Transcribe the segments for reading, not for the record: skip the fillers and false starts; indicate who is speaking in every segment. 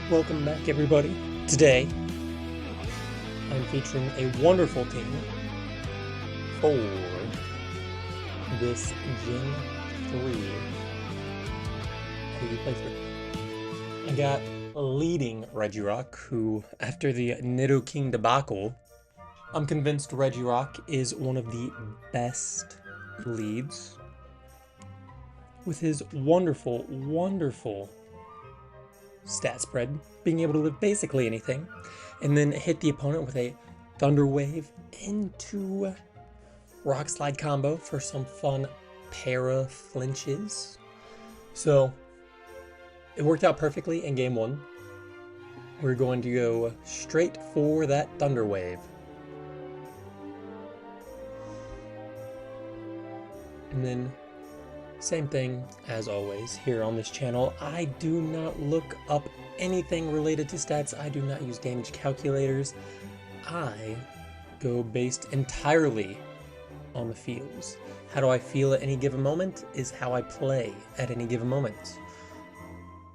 Speaker 1: Welcome back, everybody. Today, I'm featuring a wonderful team for this Gen 3 Who You Play Through. I got leading Regirock, who, after the Nidoking debacle, I'm convinced Regirock is one of the best leads. With his wonderful, wonderful stat spread, being able to live basically anything, and then hit the opponent with a Thunder Wave into Rock Slide combo for some fun para flinches. So it worked out perfectly in game one. We're going to go straight for that Thunder Wave. And then same thing as always here on this channel. I do not look up anything related to stats. I do not use damage calculators. I go based entirely on the feels. How do I feel at any given moment is how I play at any given moment.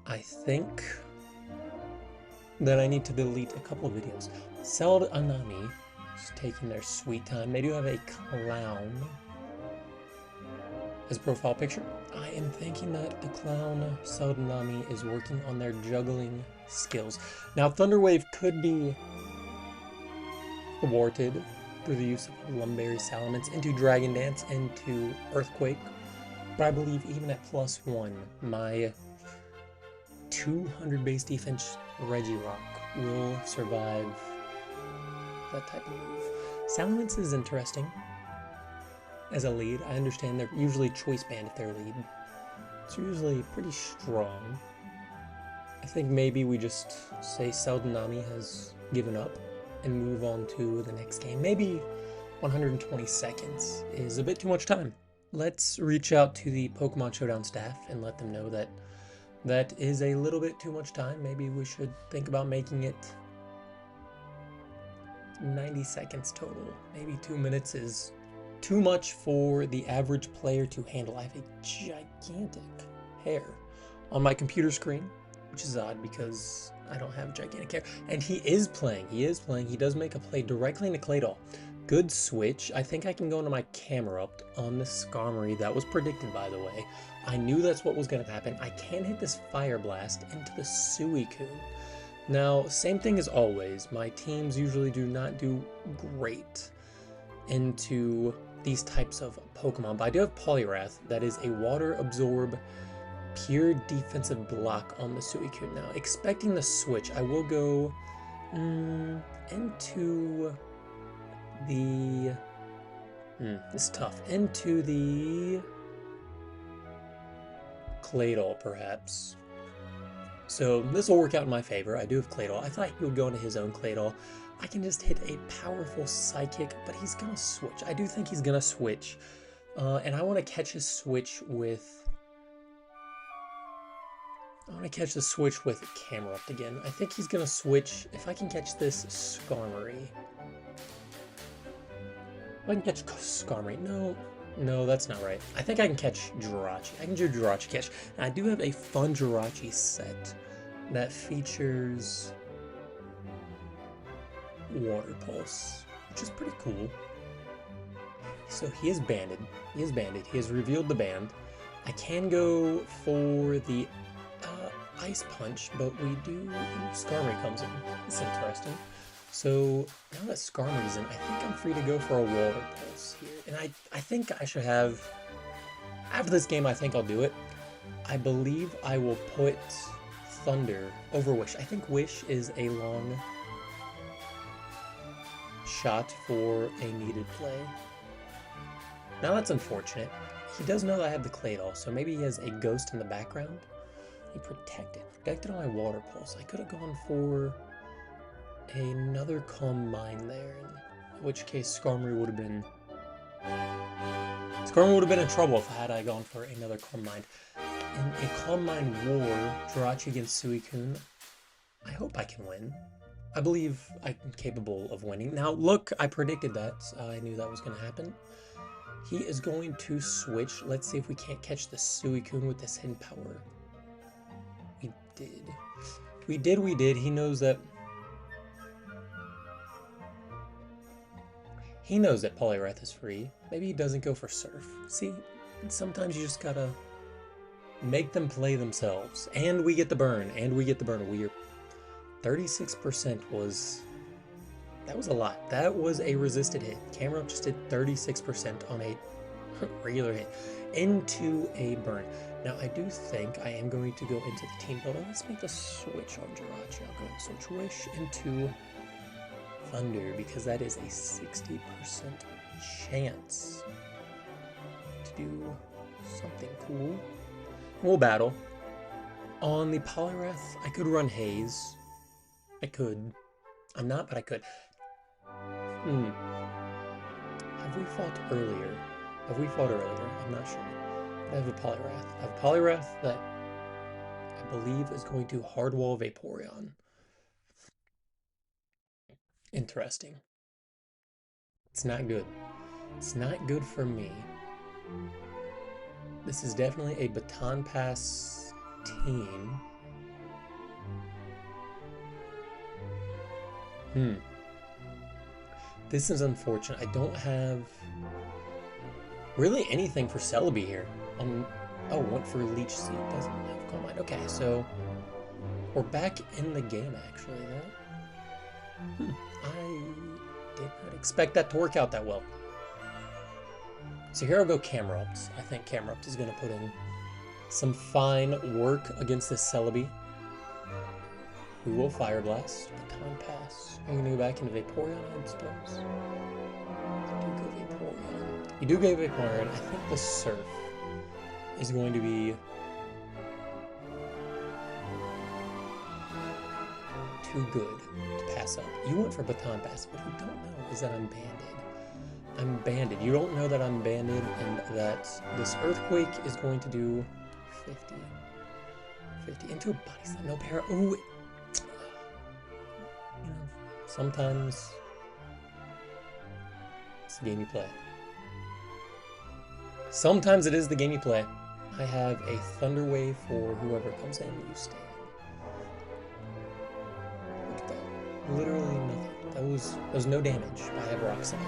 Speaker 1: I think that I need to delete a couple of videos. Seld Anami is taking their sweet time. They do have a clown as a profile picture. I am thinking that the clown Seldonami is working on their juggling skills. Now, Thunder Wave could be thwarted through the use of Lumberry Salamence into Dragon Dance, into Earthquake, but I believe even at +1, my 200 base defense Regirock will survive that type of move. Salamence is interesting as a lead. I understand they're usually choice band if they're lead. It's usually pretty strong. I think maybe we just say Seldonami has given up and move on to the next game. Maybe 120 seconds is a bit too much time. Let's reach out to the Pokemon Showdown staff and let them know that that is a little bit too much time. Maybe we should think about making it 90 seconds total. Maybe 2 minutes is too much for the average player to handle. I have a gigantic hair on my computer screen, which is odd because I don't have gigantic hair. And he is playing. He does make a play directly into Claydol. Good switch. I think I can go into my camera up on the Skarmory. That was predicted, by the way. I knew that's what was going to happen. I can hit this Fire Blast into the Suicune. Now, same thing as always. My teams usually do not do great into these types of Pokemon, but I do have Poliwrath that is a Water Absorb pure defensive block on the Suicune. Now, expecting the switch, I will go into the this is tough, into the Claydol perhaps. So this will work out in my favor. I do have Claydol. I thought he would go into his own Claydol. I can just hit a powerful Psychic, but he's gonna switch. I do think he's gonna switch, and I want to catch his switch with. I want to catch the switch with Camerupt again. I think he's gonna switch. If I can catch this Skarmory, if I can catch Skarmory, no, that's not right. I think I can catch Jirachi. I can do Jirachi catch. And I do have a fun Jirachi set that features Water Pulse, which is pretty cool. So he is banded. He has revealed the band. I can go for the Ice Punch, but we do. Skarmory comes in. It's interesting. So now that Skarmory's in, I think I'm free to go for a Water Pulse here. And I think I should have. After this game, I think I'll do it. I believe I will put Thunder over Wish. I think Wish is a long shot for a needed play. Now that's unfortunate. He does know that I have the Claydol, so maybe he has a Ghost in the background. He protected on my Water Pulse. I could have gone for another Calm Mind there, in which case Skarmory would have been in trouble if I gone for another Calm Mind. In a Calm Mind war, Jirachi against Suicune, I hope I can win. I believe I'm capable of winning. Now, look, I predicted that. I knew that was going to happen. He is going to switch. Let's see if we can't catch the Suicune with this hidden power. We did. We did. He knows that. He knows that Poliwrath is free. Maybe he doesn't go for Surf. See, sometimes you just gotta make them play themselves. And we get the burn. We are 36% was... That was a lot. That was a resisted hit. Camera Up just did 36% on a regular hit into a burn. Now, I do think I am going to go into the team builder. Let's make the switch on Jirachi. I'll go and switch into Thunder because that is a 60% chance to do something cool. We'll battle. On the Poliwrath, I could run Haze. I could. I'm not, but I could. Have we fought earlier? I'm not sure. But I have a Poliwrath. I have a Poliwrath that I believe is going to Hardwall Vaporeon. Interesting. It's not good. It's not good for me. This is definitely a Baton Pass team. This is unfortunate. I don't have really anything for Celebi here. Oh, went for Leech Seed. Doesn't have Calm Mind. Okay, so we're back in the game, actually. I did not expect that to work out that well. So here I'll go Camerupt. I think Camerupt is going to put in some fine work against this Celebi. We will Fire Blast. Baton Pass. I'm going to go back into Vaporeon, I suppose. You do go Vaporeon. I think the Surf is going to be too good to pass up. You went for Baton Pass. What you don't know is that I'm banded. I'm banded. You don't know that I'm banded and that this Earthquake is going to do 50 into a Body Slam. No para. Ooh. You know, sometimes it's the game you play. Sometimes it is the game you play. I have a Thunder Wave for whoever comes in. You stay in. Look at that. Literally nothing. That was no damage. I have Rock Slide.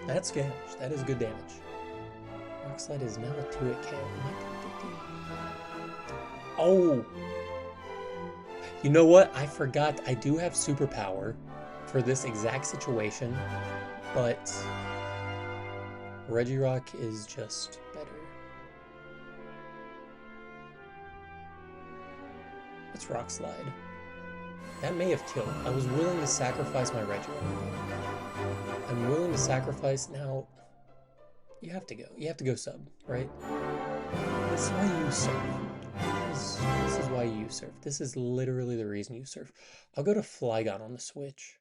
Speaker 1: That's damage. That is good damage. Rock Slide is now a 2-hit KO. Oh! You know what? I forgot. I do have Superpower for this exact situation, but Regirock is just better. Let's Rock Slide. That may have killed. I was willing to sacrifice my Regirock. I'm willing to sacrifice. Now, you have to go. You have to go sub, right? This is why you surf. This is why you surf. This is literally the reason you surf. I'll go to Flygon on the Switch.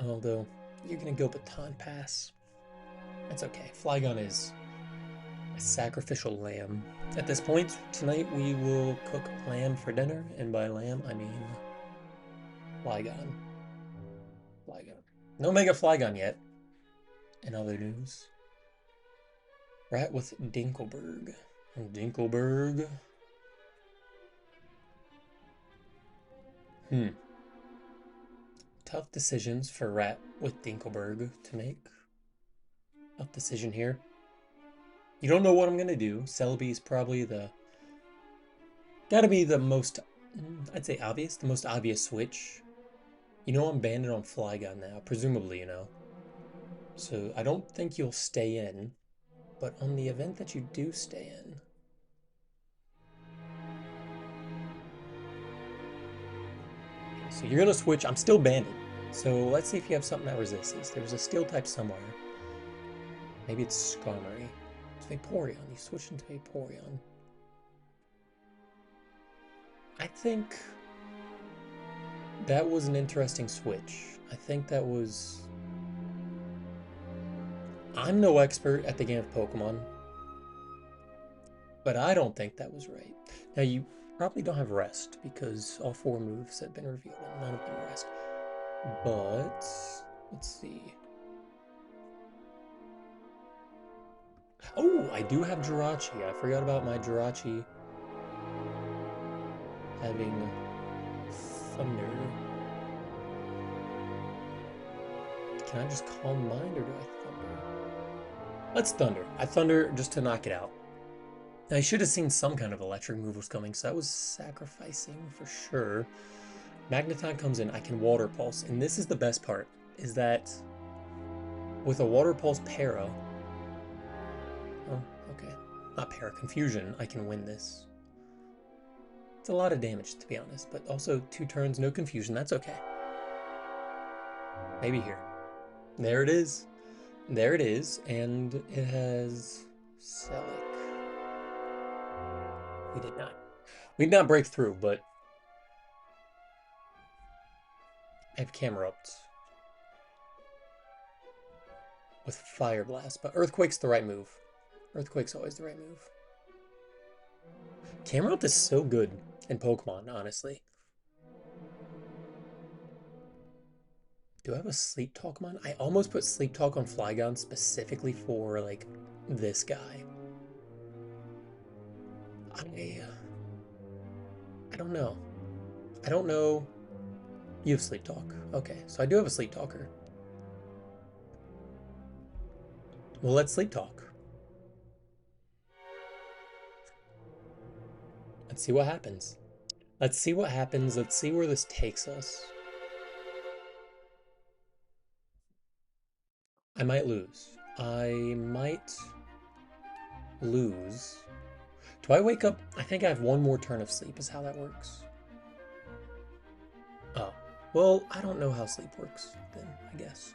Speaker 1: Although, you're going to go Baton Pass. That's okay. Flygon is a sacrificial lamb. At this point, tonight we will cook lamb for dinner. And by lamb, I mean Flygon. No Mega Flygon yet. In other news, Rat with Dinkelberg. Tough decisions for Rat with Dinkelberg to make. Tough decision here. You don't know what I'm gonna do. Celebi is probably gotta be the most, I'd say obvious, the most obvious switch. You know I'm banded on Flygon now, presumably, you know. So I don't think you'll stay in, but on the event that you do stay in, so you're gonna switch. I'm still banded. So let's see if you have something that resists this. There's a steel type somewhere. Maybe it's Skarmory. It's Vaporeon. You switch into Vaporeon. I think that was an interesting switch. I think that was... I'm no expert at the game of Pokemon, but I don't think that was right. Now, you probably don't have Rest, because all 4 moves have been revealed, and none of them Rest. But, let's see. Oh, I do have Jirachi. I forgot about my Jirachi. having thunder. Can I just calm mind or do I thunder? Let's thunder. I thunder just to knock it out. I should have seen some kind of electric move was coming, so that was sacrificing for sure. Magneton comes in, I can Water Pulse, and this is the best part, is that with a Water Pulse Para, oh, okay, not Para, Confusion, I can win this. It's a lot of damage, to be honest, but also 2 turns, no Confusion, that's okay. Maybe here. There it is. There it is, and it has Celic. We did not. We did not break through, but I have Camerupt with Fire Blast, but Earthquake's the right move. Earthquake's always the right move. Camerupt is so good in Pokemon, honestly. Do I have a Sleep Talk on? I almost put Sleep Talk on Flygon specifically for, like, this guy. I don't know. I don't know. You have Sleep Talk. Okay, so I do have a Sleep Talker. Well, let's Sleep Talk. Let's see what happens. Let's see what happens. Let's see where this takes us. I might lose. I might lose. Do I wake up? I think I have one more turn of sleep is how that works. Oh, well, I don't know how sleep works then, I guess.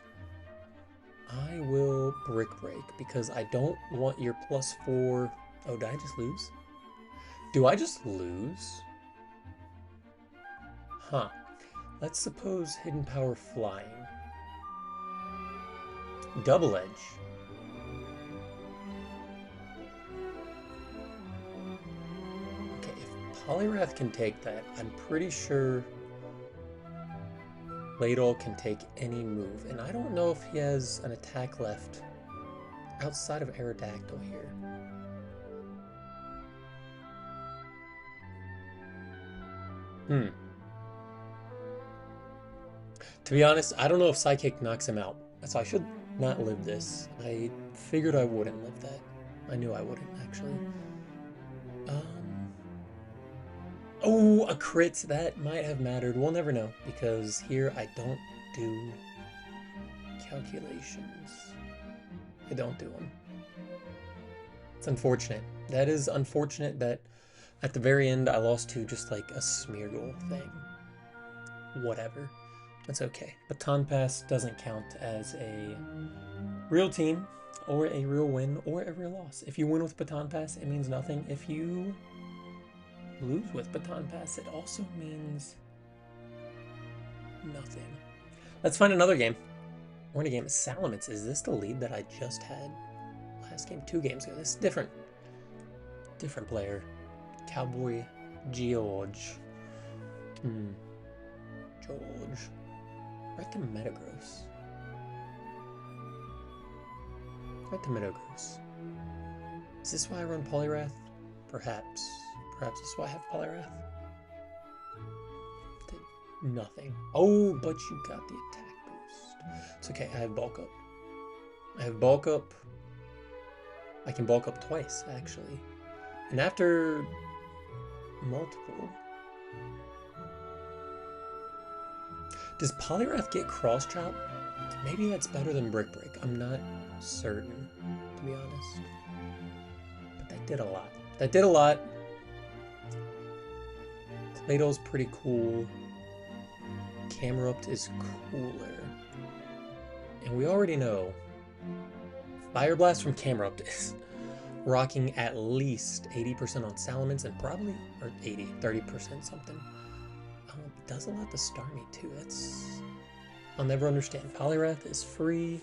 Speaker 1: I will Brick Break because I don't want your +4. Oh, did I just lose? Do I just lose? Huh. Let's suppose Hidden Power Flying. Double Edge. Okay, if Poliwrath can take that, I'm pretty sure Ladle can take any move. And I don't know if he has an attack left outside of Aerodactyl here. To be honest, I don't know if Psychic knocks him out. So I should not live this. I figured I wouldn't live that. I knew I wouldn't, actually. Oh, a crit. That might have mattered. We'll never know, because here I don't do calculations. I don't do them. It's unfortunate. That is unfortunate that at the very end I lost to just like a Smeargle thing. Whatever. That's okay. Baton Pass doesn't count as a real team, or a real win, or a real loss. If you win with Baton Pass, it means nothing. If you lose with Baton Pass, it also means nothing. Let's find another game. We're in a game of Salamence. Is this the lead that I just had last game? 2 games ago. This is different. Different player. Cowboy George. George. Right to Metagross. Right to Metagross. Is this why I run Poliwrath? Perhaps. Perhaps this is why I have Poliwrath. Did nothing. Oh, but you got the attack boost. It's okay, I have Bulk Up. I have Bulk Up. I can Bulk Up twice, actually. And after multiple... Does Poliwrath get Cross Chop? Maybe that's better than Brick Break. I'm not certain, to be honest. But that did a lot. That did a lot. Cladle's pretty cool. Camerupt is cooler. And we already know Fire Blast from Camerupt is rocking at least 80% on Salamence and probably, or 80, 30% something. It does a lot to Starmie too. That's, I'll never understand. Poliwrath is free.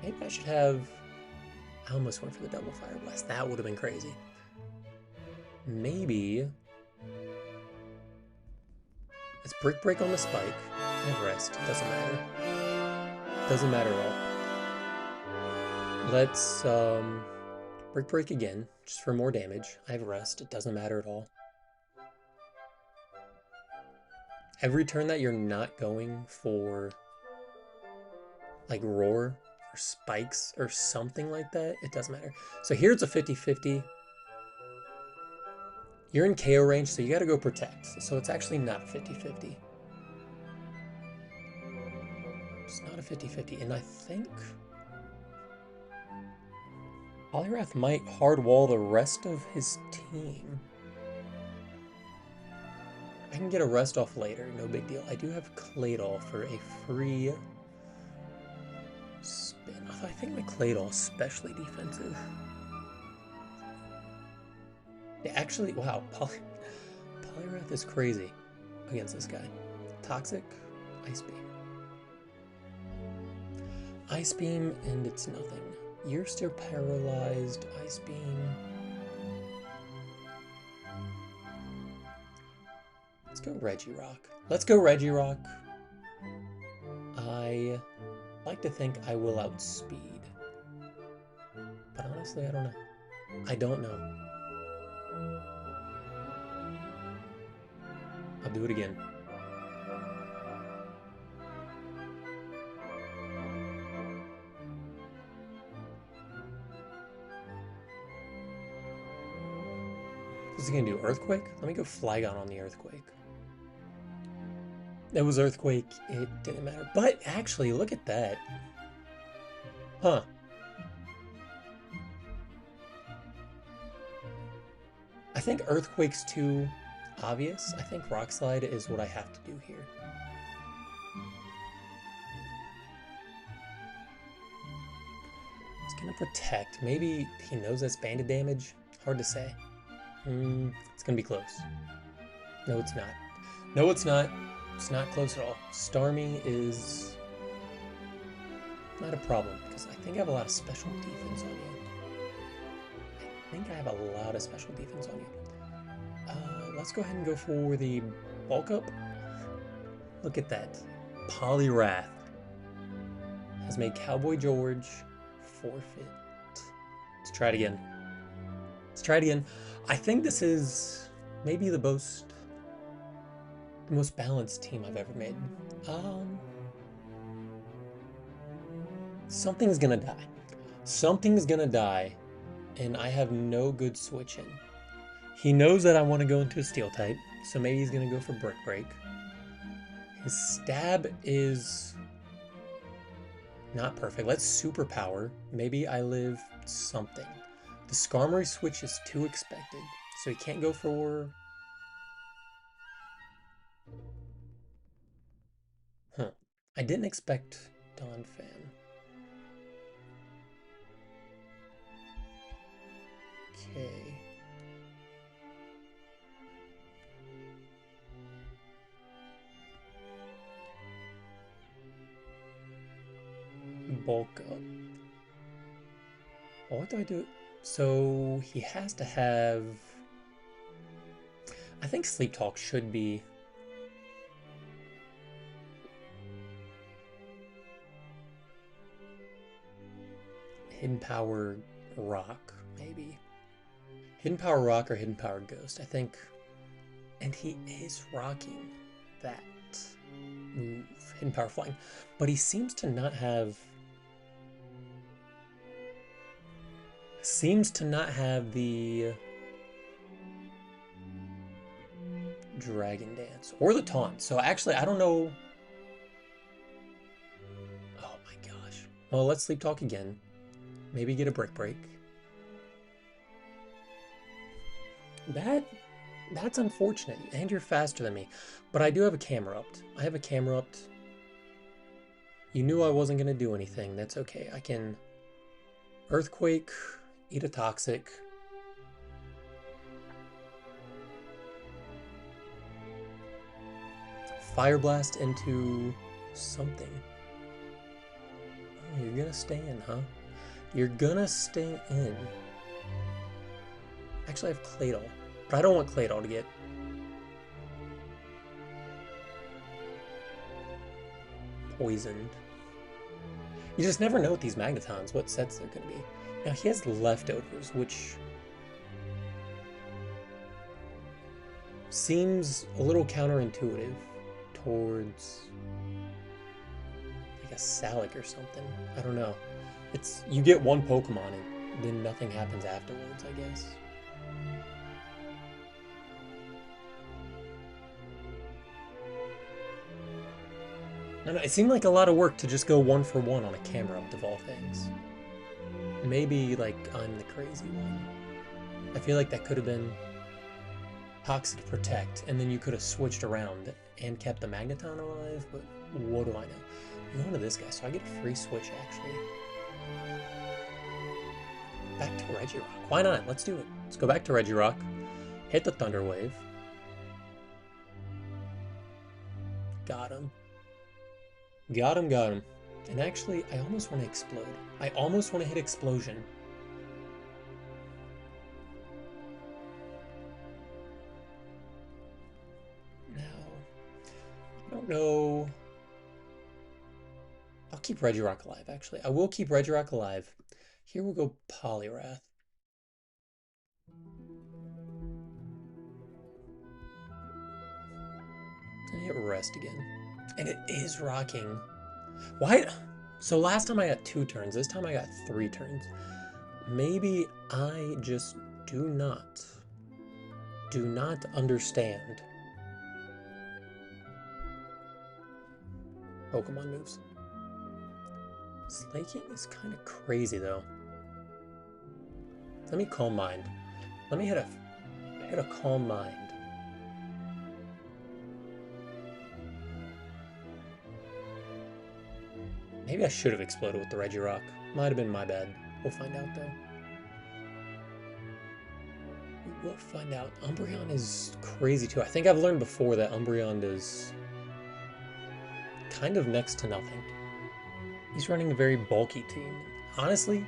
Speaker 1: Maybe I should have, I almost went for the double Fire Blast. That would have been crazy. Maybe, it's Brick Break on the Spike. I have Rest. Doesn't matter. Doesn't matter at all. Let's Brick Break again, just for more damage. I have Rest. It doesn't matter at all. every turn that you're not going for like roar or spikes or something like that, it doesn't matter. So here it's a 50-50. You're in KO range, so you gotta go protect. So it's actually not a 50-50. It's not a 50-50, and I think Poliwrath might hardwall the rest of his team. I can get a rest off later, no big deal. I do have Claydol for a free spin. I think my Claydol is especially defensive. Yeah, actually, wow, Poliwrath is crazy against this guy. Toxic, Ice Beam. Ice Beam, and it's nothing. You're still paralyzed, Ice Beam. Let's go Regirock. Let's go Regirock. I like to think I will outspeed. But honestly, I don't know. I don't know. I'll do it again. What's he gonna do? Earthquake? Let me go Flygon on the Earthquake. It was Earthquake, it didn't matter. But actually, look at that. Huh. I think Earthquake's too obvious. I think Rock Slide is what I have to do here. It's gonna protect. Maybe he knows that's banded damage. Hard to say. It's gonna be close. No, it's not. No, it's not. It's not close at all. Starmie is not a problem because I think I have a lot of special defense on you. I think I have a lot of special defense on you. Let's go ahead and go for the bulk up. Look at that. Poliwrath has made Cowboy George forfeit. Let's try it again. Let's try it again. I think this is maybe the most balanced team I've ever made. Something's gonna die. Something's gonna die, and I have no good switch in. He knows that I want to go into a Steel type, so maybe he's gonna go for Brick Break. His stab is not perfect. Let's Superpower. Maybe I live something. The Skarmory switch is too expected, so he can't go for... I didn't expect Donphan. Okay. Bulk up. What do I do? So he has to have... I think Sleep Talk should be... Hidden Power Rock, maybe. Hidden Power Rock or Hidden Power Ghost, I think. And he is rocking that move, Hidden Power Flying. But he seems to not have... the Dragon Dance or the Taunt. So actually, I don't know. Oh my gosh. Well, let's Sleep Talk again. Maybe get a Brick Break. That's unfortunate, and you're faster than me. But I do have a Camerupt. I have a Camerupt. You knew I wasn't going to do anything. That's okay. I can Earthquake, eat a Toxic. Fire Blast into something. Oh, you're going to stay in, huh? You're gonna stay in. Actually, I have Claydol, but I don't want Claydol to get poisoned. You just never know with these Magnetons what sets they're gonna be. Now, he has Leftovers, which seems a little counterintuitive towards like a Salic or something. I don't know. It's you get one Pokemon and then nothing happens afterwards, I guess. I don't know, it seemed like a lot of work to just go 1-for-1 on a camera up of all things. Maybe like I'm the crazy one. I feel like that could have been Toxic Protect, and then you could have switched around and kept the Magneton alive, but what do I know? I'm going to this guy, so I get a free switch actually. Back to Regirock. Why not? Let's do it. Let's go back to Regirock. Hit the Thunder Wave. Got him. Got him, got him. And actually, I almost want to explode. I almost want to hit Explosion. Now, I don't know. I'll keep Regirock alive, actually. I will keep Regirock alive. Here we'll go Poliwrath. And hit Rest again. And it is rocking. Why? So last time I got 2 turns. This time I got 3 turns. Maybe I just do not understand Pokemon moves. Slaking is kind of crazy though. Let me Calm Mind. Let me hit a Calm Mind. Maybe I should have exploded with the Regirock. Might have been my bad. We'll find out though. We will find out. Umbreon is crazy too. I think I've learned before that Umbreon does kind of next to nothing. He's running a very bulky team. Honestly,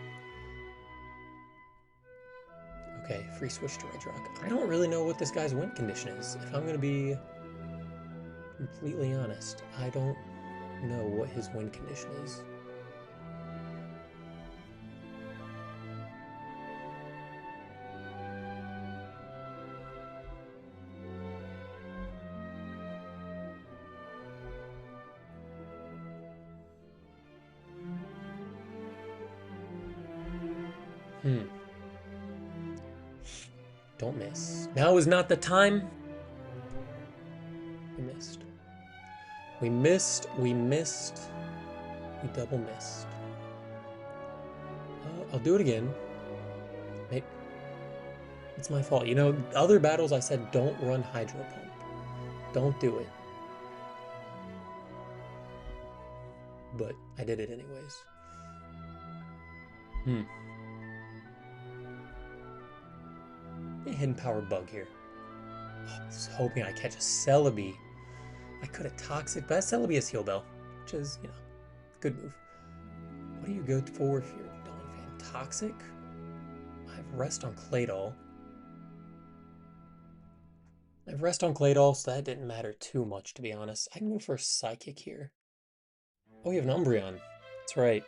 Speaker 1: okay, free switch to Regirock. I don't really know what this guy's win condition is. If I'm going to be completely honest, I don't know what his win condition is. Don't miss. Now is not the time. We missed. We missed. We missed. We double missed. I'll do it again. Maybe. It's my fault. You know, other battles I said don't run Hydro Pump. Don't do it. But I did it anyways. A hidden power bug here. Oh, I was hoping I catch a Celebi. I could have Toxic, but Celebi has Heal Bell, which is, you know, good move. What do you go for if you're Dawn fan? Toxic? I have Rest on Claydol. I have Rest on Claydol, so that didn't matter too much, to be honest. I can go for a Psychic here. Oh, you have an Umbreon. That's right.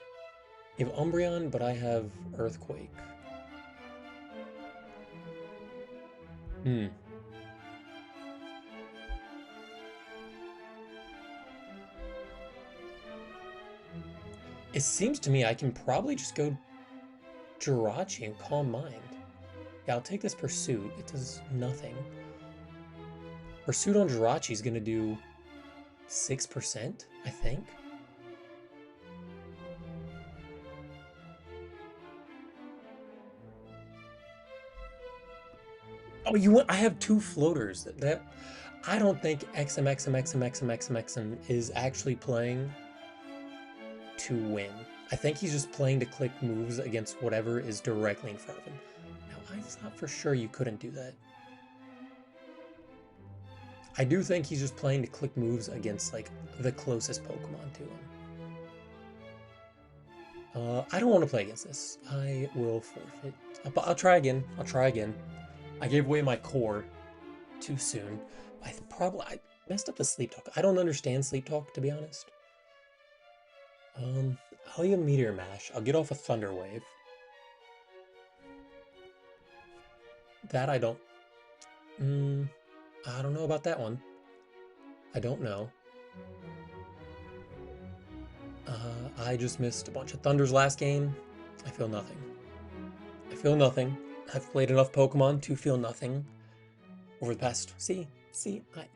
Speaker 1: You have Umbreon, but I have Earthquake. It seems to me I can probably just go Jirachi and Calm Mind. Yeah, I'll take this Pursuit. It does nothing. Pursuit on Jirachi is going to do 6%, I think. Oh, I have 2 floaters. That I don't think XM is actually playing to win. I think he's just playing to click moves against whatever is directly in front of him. Now, I thought for sure you couldn't do that. I do think he's just playing to click moves against, like, the closest Pokemon to him. I don't want to play against this. I will forfeit. I'll try again. I'll try again. I gave away my core too soon. I messed up the Sleep Talk. I don't understand Sleep Talk, to be honest. I'll use Meteor Mash. I'll get off a Thunder Wave. That I don't know about that one. I don't know. I just missed a bunch of Thunders last game. I feel nothing. I feel nothing. I've played enough Pokemon to feel nothing over the past... See,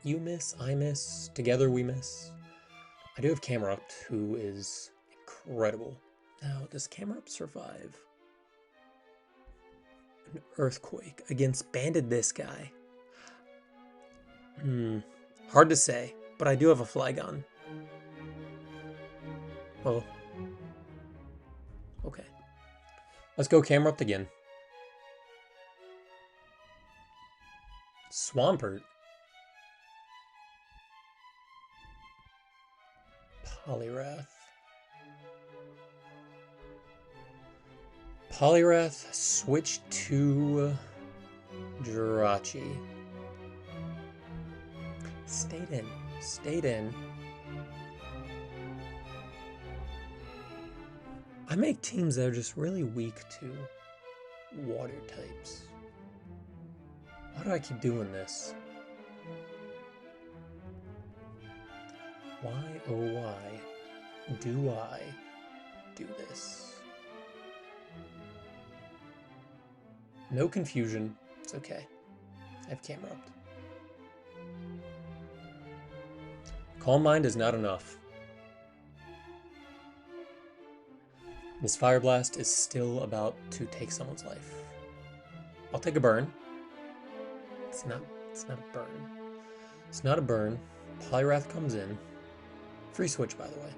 Speaker 1: you miss, I miss, together we miss. I do have Camerupt, who is incredible. Now, does Camerupt survive an Earthquake against Banded this guy? Hard to say, but I do have a Flygon. Well, okay. Let's go Camerupt again. Swampert. Poliwrath. Poliwrath switch to Jirachi. Stayed in. I make teams that are just really weak to water types. Why do I keep doing this? Why, oh why, do I do this? No confusion. It's okay. I have Camerupt. Calm Mind is not enough. This Fire Blast is still about to take someone's life. I'll take a burn. It's not a burn. It's not a burn. Poliwrath comes in. Free switch, by the way.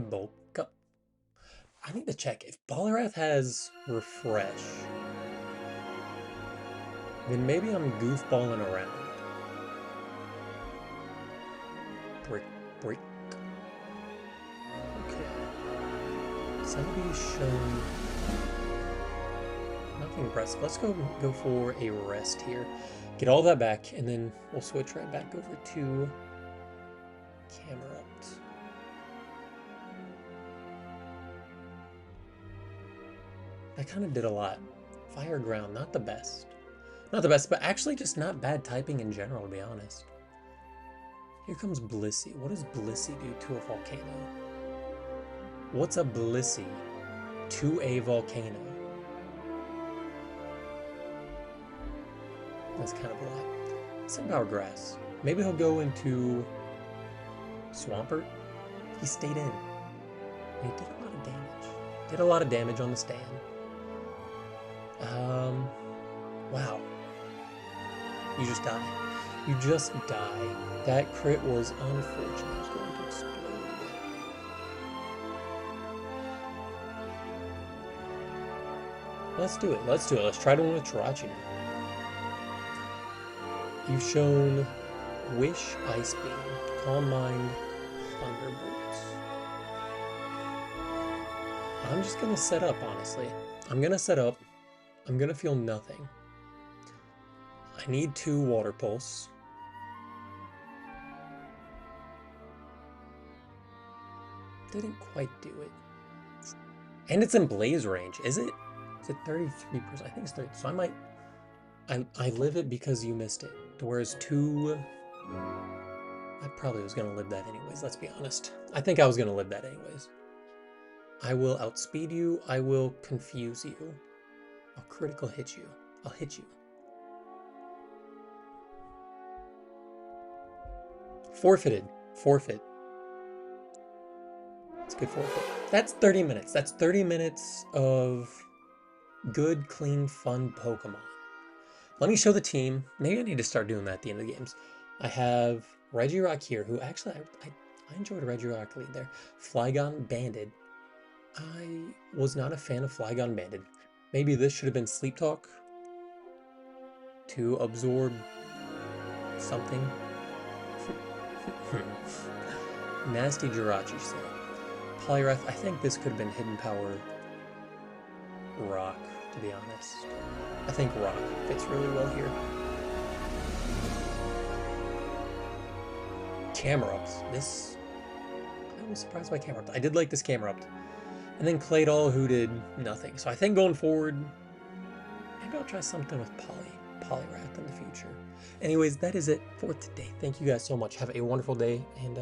Speaker 1: Bulk up. I need to check if Poliwrath has Refresh. Then maybe I'm goofballing around. Brick. Okay. Somebody's shown nothing impressive. Let's go for a rest here. Get all that back, and then we'll switch right back over to Camerupt. I kind of did a lot. Fire Ground, not the best. Not the best, but actually just not bad typing in general, to be honest. Here comes Blissey. What does Blissey do to a volcano? What's a Blissey to a volcano? That's kind of a lot. Sunpower Grass. Maybe he'll go into Swampert. He stayed in. He did a lot of damage. Did a lot of damage on the stand. Wow. You just die. You just die. That crit was unfortunate. It's going to explode. Let's do it. Let's try to win with Jirachi. You've shown Wish, Ice Beam, Calm Mind, Thunderbolts. I'm just going to set up, honestly. I'm going to set up. I'm going to feel nothing. I need 2 Water Pulse. Didn't quite do it. And it's in Blaze range, is it? Is it 33%? I think it's 30. So I might... I live it because you missed it. Whereas 2... I probably was going to live that anyways, let's be honest. I think I was going to live that anyways. I will outspeed you. I will confuse you. I'll critical hit you. I'll hit you. Forfeited. Forfeit. It's good forfeit. That's 30 minutes. That's 30 minutes of good, clean, fun Pokemon. Let me show the team. Maybe I need to start doing that at the end of the games. I have Regirock here, who actually, I enjoyed Regirock lead there. Flygon Banded. I was not a fan of Flygon Banded. Maybe this should have been Sleep Talk to absorb something. Nasty Jirachi still. Poliwrath, I think this could have been Hidden Power Rock, to be honest. I think Rock fits really well here. Camerupt. This... I was surprised by Camerupt. I did like this Camerupt. And then Claydol, who did nothing. So I think going forward, maybe I'll try something with Poly. Poliwrath in the future. Anyways, that is it for today. Thank you guys so much. Have a wonderful day, and